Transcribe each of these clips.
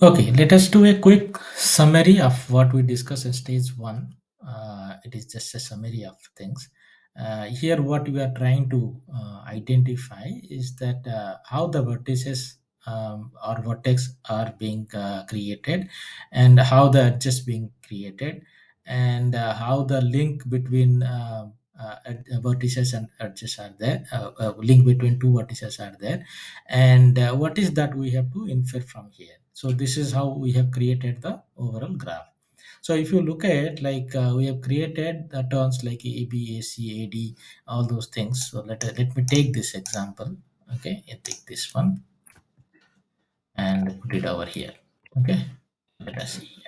Okay, let us do a quick summary of what we discussed in stage one. It is just a summary of things. Here, what we are trying to identify is that how the vertices or vertex are being created, and how the edges being created, and how the link between vertices and edges are there. Link between two vertices are there, and what is that we have to infer from here. So this is how we have created the overall graph. So if you look at, like, we have created the terms like a b, a c, a d, all those things. So let me take this example. Okay, I take this one and put it over here. Okay, let us see here.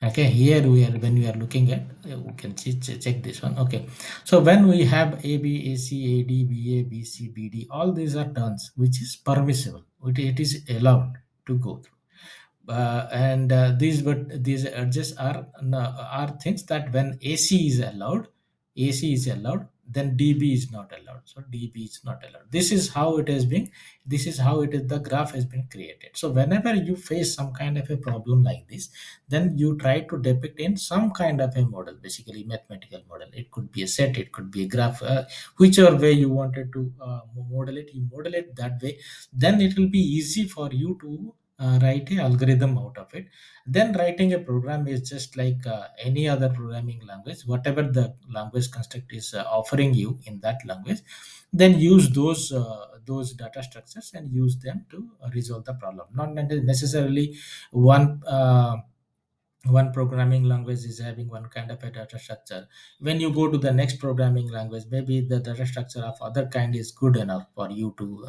Okay, here we are, when we are looking at, we can see, check this one. Okay, so when we have a b, a c, a d, b a, b c, b d, all these are terms which is permissible, it is allowed to go through. And these edges are are things that when AC is allowed, AC is allowed, then DB is not allowed. So DB is not allowed. This is how it has been. This is how it is. The graph has been created. So whenever you face some kind of a problem like this, then you try to depict in some kind of a model, basically mathematical model. It could be a set, it could be a graph, whichever way you wanted to model it. You model it that way, then it will be easy for you to write a algorithm out of it. Then writing a program is just like any other programming language. Whatever the language construct is offering you in that language, then use those data structures and use them to resolve the problem. Not necessarily one one programming language is having one kind of a data structure. When you go to the next programming language, maybe the data structure of other kind is good enough for you to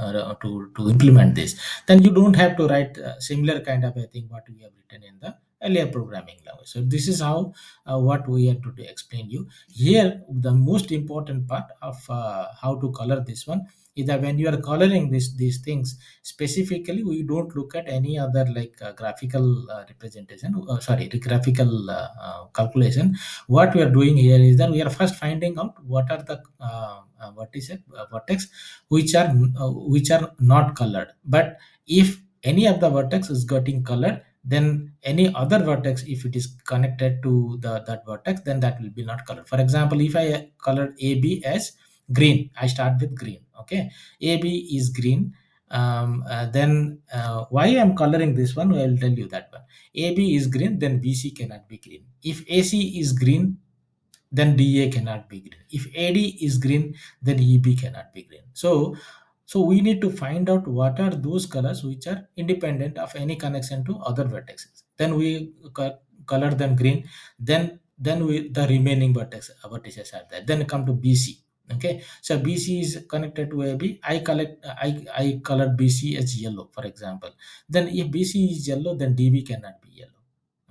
implement this. Then you don't have to write similar kind of a thing what we have written in the earlier programming language. So this is how what we have to explain you here. The most important part of how to color this one is that when you are coloring these things, specifically we don't look at any other, like, graphical representation, sorry, graphical calculation. What we are doing here is that we are first finding out what are the what is it, vertex which are not colored. But if any of the vertex is getting colored, then any other vertex, if it is connected to that vertex, then that will be not colored. For example, if I colored AB as green, I start with green. Okay, AB is green. Then why I'm coloring this one, I'll tell you that one. AB is green, then BC cannot be green. If AC is green, then DA cannot be green. If AD is green, then EB cannot be green. So we need to find out what are those colors which are independent of any connection to other vertices. Then we color them green. Then we the remaining vertices are there. Then come to BC. Okay, so BC is connected to AB. I colored BC as yellow, for example. Then if BC is yellow, then DB cannot be yellow.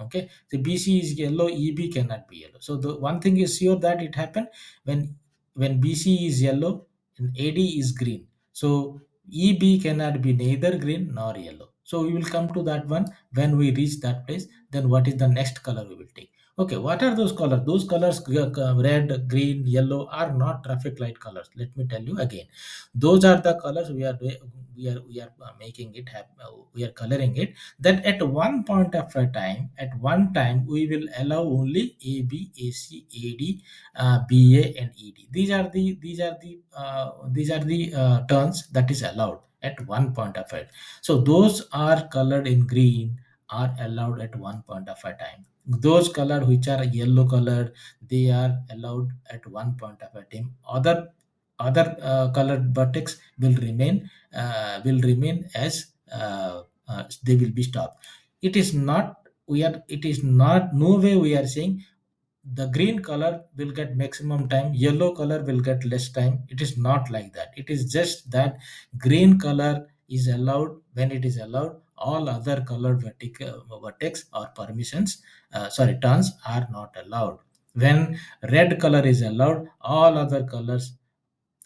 Okay, the BC is yellow, EB cannot be yellow. So the one thing is sure that it happened when BC is yellow and AD is green. So EB cannot be neither green nor yellow. So we will come to that one when we reach that place. Then what is the next color we will take? Okay, what are those colors? Those colors, red, green, yellow, are not traffic light colors. Let me tell you again. Those are the colors we are making it happen. We are coloring it. That at one point of a time, at one time, we will allow only AB, AC, AD, BA, and ED. These are the turns that is allowed at one point of it. So those are colored in green are allowed at one point of a time. Those color which are yellow colored, they are allowed at one point of a time. Other colored vertex will remain as they will be stopped. It is not no way we are saying the green color will get maximum time, yellow color will get less time. It is not like that. It is just that green color is allowed. When it is allowed, all other colored vertex or permissions, sorry, turns are not allowed. When red color is allowed, all other colors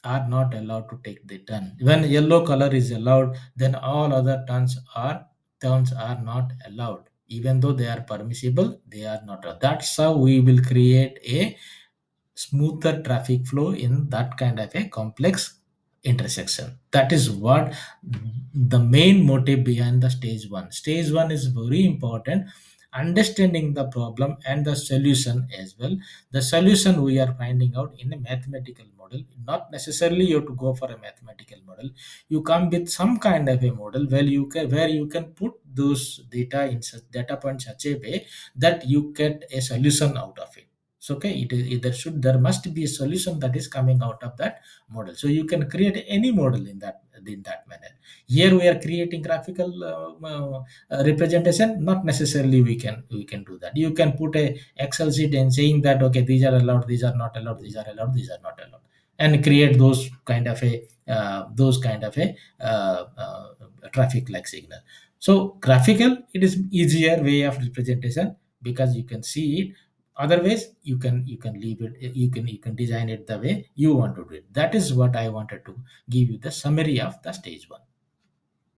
are not allowed to take the turn. When yellow color is allowed, then all other turns are not allowed. Even though they are permissible, they are not. That's how we will create a smoother traffic flow in that kind of a complex intersection. That is what the main motive behind the stage 1. Stage 1 is very important, understanding the problem and the solution as well. The solution we are finding out in a mathematical model. Not necessarily you have to go for a mathematical model. You come with some kind of a model where you can put those data in such data point such a way that you get a solution out of it. So okay, there must be a solution that is coming out of that model. So you can create any model in that manner. Here we are creating graphical representation. Not necessarily we can do that. You can put a Excel sheet and saying that okay, these are allowed, these are not allowed, these are allowed, these are not allowed, and create those kind of a traffic like signal. So graphical, it is easier way of representation because you can see it. Otherwise you can leave it, you can design it the way you want to do it. That is what I wanted to give you the summary of the stage 1.